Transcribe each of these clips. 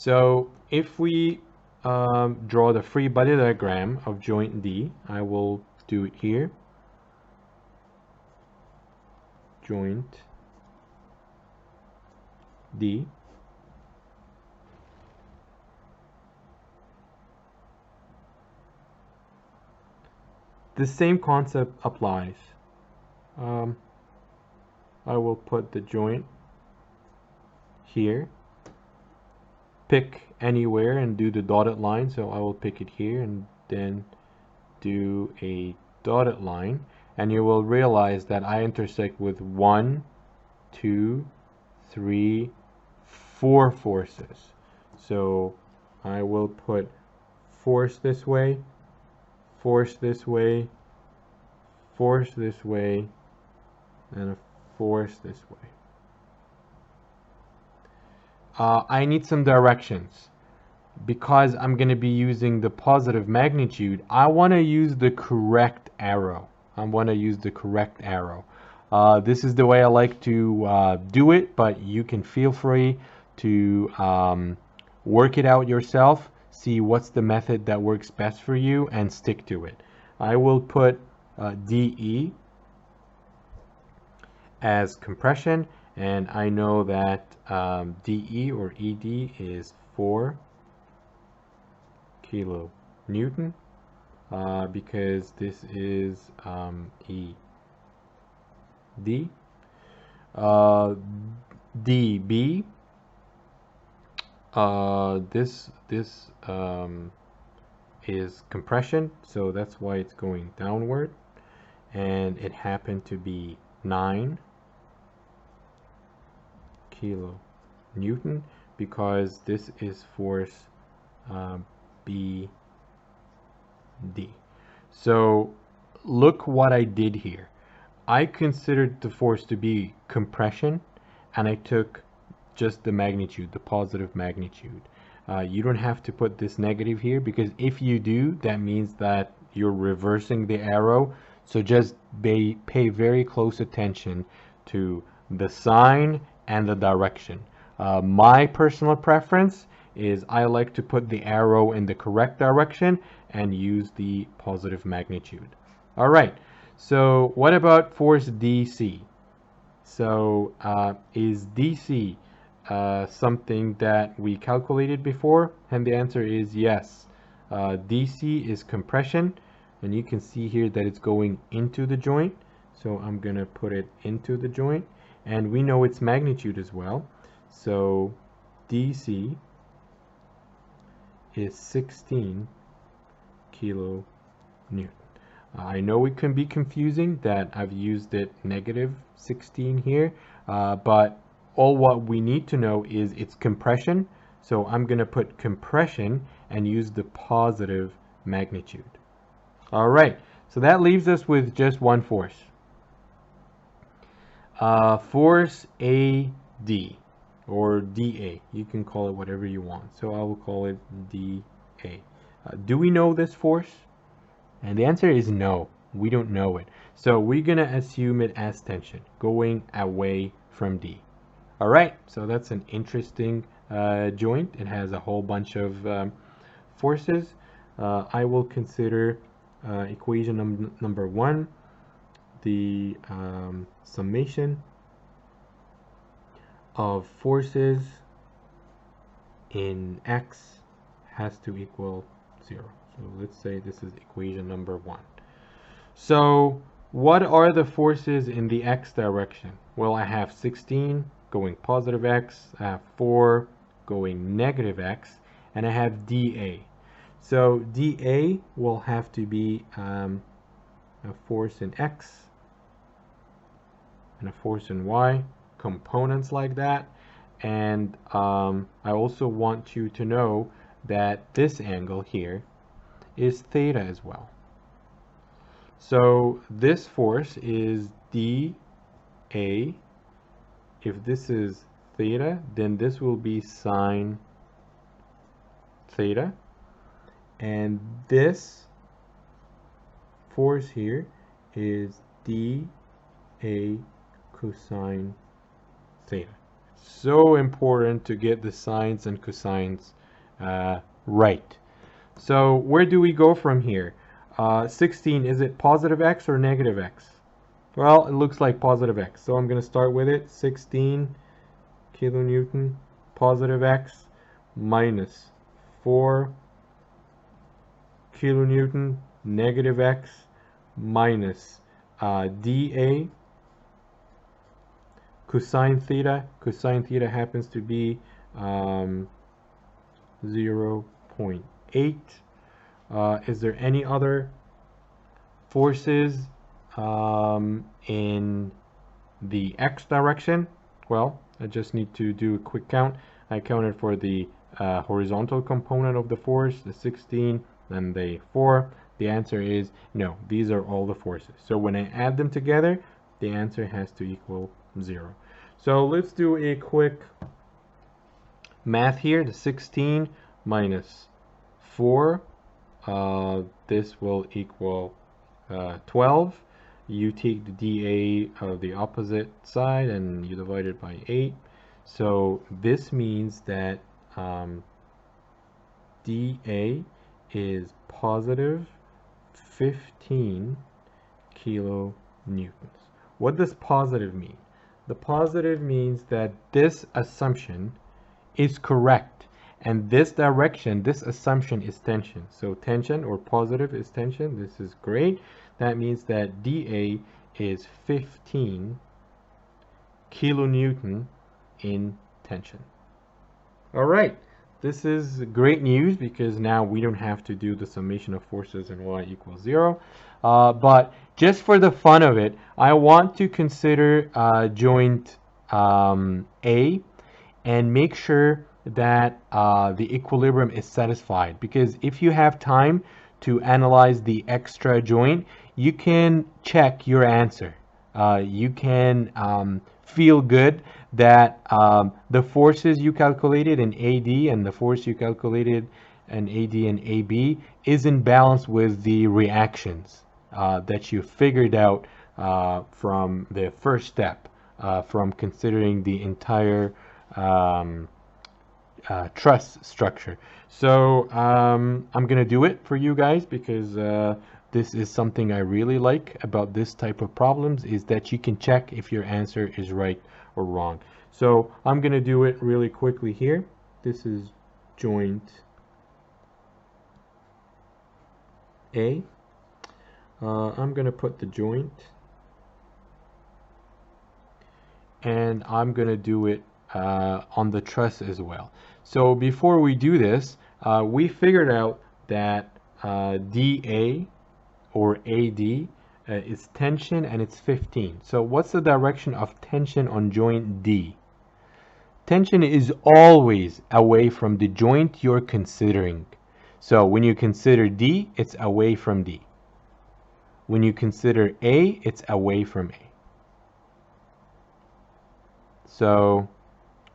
So if we draw the free body diagram of joint D, I will do it here. Joint D. The same concept applies. I will put the joint here. Pick anywhere and do the dotted line. So I will pick it here and then do a dotted line. And you will realize that I intersect with 1, 2, 3, 4 forces. So I will put force this way, force this way, force this way, and a force this way. I need some directions. Because I'm going to be using the positive magnitude, I want to use the correct arrow. This is the way I like to do it, but you can feel free to work it out yourself, see what's the method that works best for you, and stick to it. I will put DE as compression, and I know that DE or ED is 4 kilonewton because this is ED. DB, this is compression, so that's why it's going downward, and it happened to be 9 kilonewton because this is force BD. So look what I did here. I considered the force to be compression, and I took just the magnitude, the positive magnitude. You don't have to put this negative here, because if you do, that means that you're reversing the arrow. So just pay very close attention to the sign and the direction. My personal preference is I like to put the arrow in the correct direction and use the positive magnitude. All right, so what about force DC? So is DC something that we calculated before? And the answer is yes. DC is compression, and you can see here that it's going into the joint. So I'm gonna put it into the joint, and we know its magnitude as well. So DC is 16 kilonewton. I know it can be confusing that I've used it negative 16 here, but all what we need to know is it's compression. So I'm going to put compression and use the positive magnitude. All right, so that leaves us with just one force. Force AD or DA. You can call it whatever you want. So I will call it DA. Do we know this force? And the answer is no, we don't know it. So we're gonna assume it as tension going away from D. All right, so that's an interesting joint. It has a whole bunch of forces. I will consider equation number 1, the summation of forces in X has to equal 0. So let's say this is equation number 1. So what are the forces in the X direction? Well, I have 16 going positive X, I have 4 going negative X, and I have dA. So dA will have to be a force in X and a force in Y, components like that. And I also want you to know that this angle here is theta as well. So this force is dA. If this is theta, then this will be sine theta. And this force here is dA cosine theta. So important to get the sines and cosines right. So where do we go from here? 16, is it positive x or negative x? Well, it looks like positive x. So I'm going to start with it. 16 kilonewton positive x minus 4 kilonewton negative x minus dA cosine theta. Cosine theta happens to be 0.8. Is there any other forces in the x direction? Well, I just need to do a quick count. I counted for the horizontal component of the force, the 16, and the 4. The answer is no, these are all the forces. So when I add them together, the answer has to equal 0. So let's do a quick math here. The 16 minus 4, this will equal 12. You take the dA of the opposite side and you divide it by 8. So this means that dA is positive 15 kilonewtons. What does positive mean? The positive means that this assumption is correct, and this direction, this assumption is tension. So tension or positive is tension. This is great. That means that dA is 15 kilonewton in tension. All right, this is great news because now we don't have to do the summation of forces in y equals 0. But just for the fun of it, I want to consider joint A and make sure that the equilibrium is satisfied. Because if you have time to analyze the extra joint, you can check your answer. You can feel good that the forces you calculated in AD and the force you calculated in AD and AB is in balance with the reactions that you figured out from the first step, from considering the entire truss structure. So I'm gonna do it for you guys because this is something I really like about this type of problems, is that you can check if your answer is right or wrong. So I'm gonna do it really quickly here. This is joint A. I'm gonna put the joint, and I'm gonna do it on the truss as well. So before we do this, we figured out that dA or AD is tension, and it's 15. So what's the direction of tension on joint D? Tension is always away from the joint you're considering. So when you consider D, it's away from D. When you consider A, it's away from A. So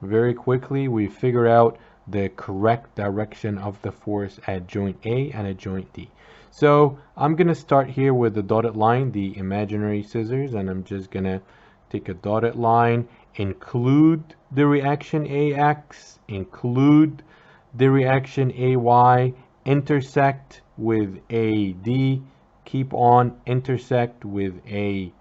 very quickly, we figure out the correct direction of the force at joint A and at joint D. So I'm going to start here with the dotted line, the imaginary scissors, and I'm just going to take a dotted line, include the reaction AX, include the reaction AY, intersect with AD, keep on, intersect with AB,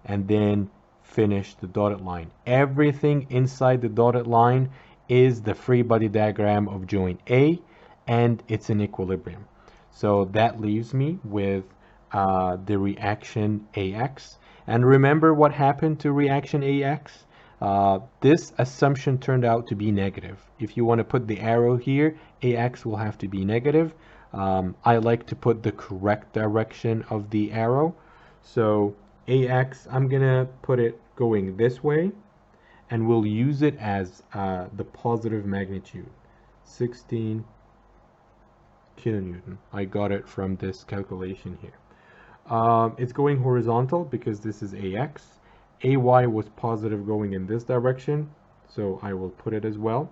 and then finish the dotted line. Everything inside the dotted line is the free body diagram of joint A, and it's in equilibrium. So that leaves me with the reaction AX. And remember what happened to reaction AX? This assumption turned out to be negative. If you want to put the arrow here, AX will have to be negative. I like to put the correct direction of the arrow. So AX, I'm gonna put it going this way, and we'll use it as the positive magnitude, 16 kilonewton. I got it from this calculation here. It's going horizontal because this is AX. AY was positive going in this direction, so I will put it as well.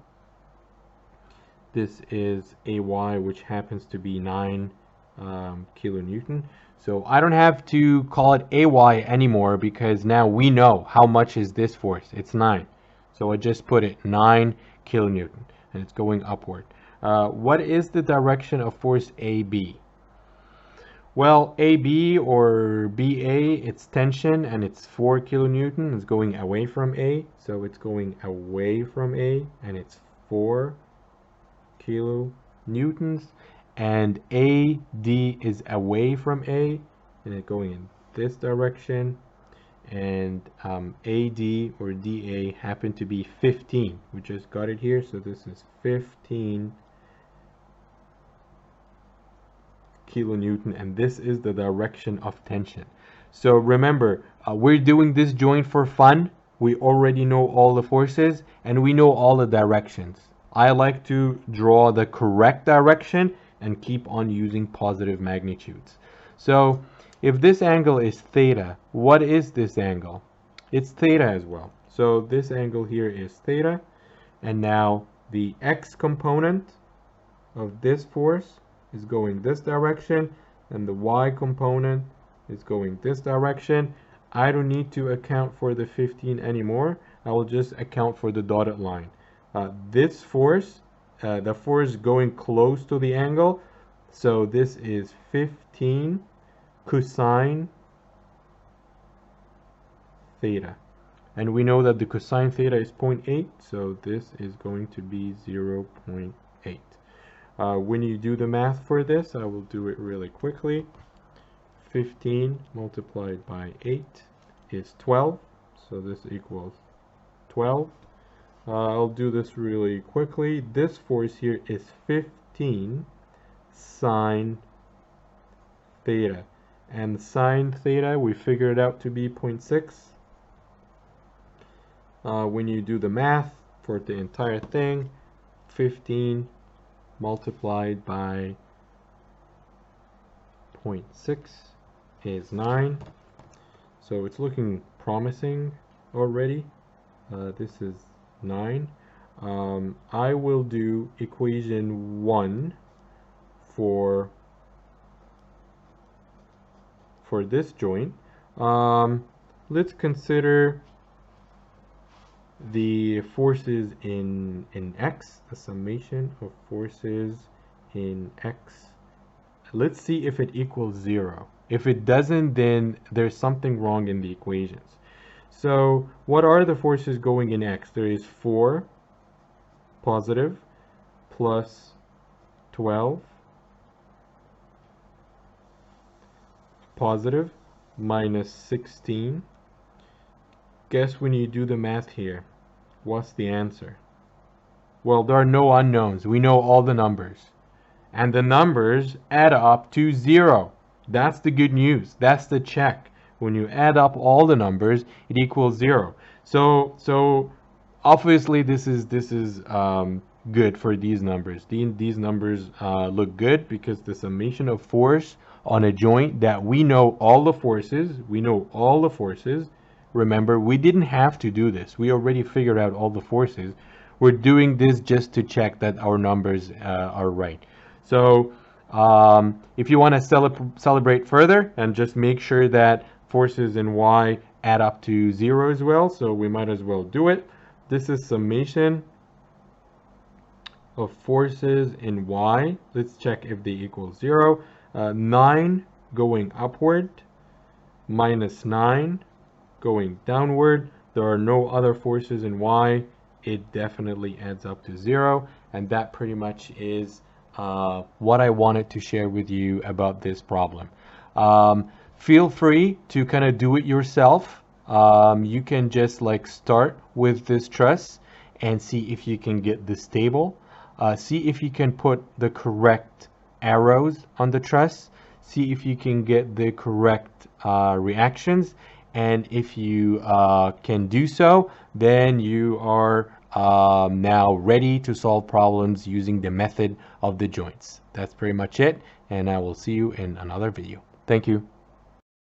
This is AY, which happens to be 9 kilonewton. So I don't have to call it AY anymore because now we know how much is this force. It's 9. So I just put it 9 kilonewton, and it's going upward. What is the direction of force AB? Well, AB or BA, it's tension and it's 4 kilonewton. It's going away from A, so it's going away from A, and it's 4 kilonewtons. And AD is away from A, and it's going in this direction. And AD or DA happen to be 15. We just got it here, so this is 15 kilonewton, and this is the direction of tension. So remember, we're doing this joint for fun. We already know all the forces and we know all the directions. I like to draw the correct direction and keep on using positive magnitudes. So if this angle is theta, what is this angle? It's theta as well. So this angle here is theta, and now the x component of this force is going this direction, and the y component is going this direction. I don't need to account for the 15 anymore. I will just account for the dotted line. This force, the force going close to the angle, so this is 15 cosine theta. And we know that the cosine theta is 0.8, so this is going to be 0.8. When you do the math for this, I will do it really quickly. 15 multiplied by 8 is 12, so this equals 12. I'll do this really quickly. This force here is 15 sine theta, and sine theta we figured out to be 0.6. When you do the math for the entire thing, 15 multiplied by 0.6 is 9. So it's looking promising already. This is 9. I will do equation 1 for this joint. Let's consider the forces in X, the summation of forces in X. Let's see if it equals 0. If it doesn't, then there's something wrong in the equations. So what are the forces going in X? There is 4 positive plus 12 positive minus 16. Guess when you do the math here, what's the answer? Well, there are no unknowns. We know all the numbers. And the numbers add up to 0. That's the good news. That's the check. When you add up all the numbers, it equals 0. So obviously this is good for these numbers. These numbers look good because the summation of force on a joint that we know all the forces. Remember, we didn't have to do this. We already figured out all the forces. We're doing this just to check that our numbers are right. So if you want to celebrate further and just make sure that forces in Y add up to 0 as well, so we might as well do it. This is summation of forces in Y. Let's check if they equal 0. 9 going upward minus 9 going downward. There are no other forces in Y. It definitely adds up to 0, and that pretty much is what I wanted to share with you about this problem. Feel free to kind of do it yourself. You can just like start with this truss and see if you can get this stable. See if you can put the correct arrows on the truss. See if you can get the correct reactions. And if you can do so, then you are now ready to solve problems using the method of the joints. That's pretty much it, and I will see you in another video. Thank you.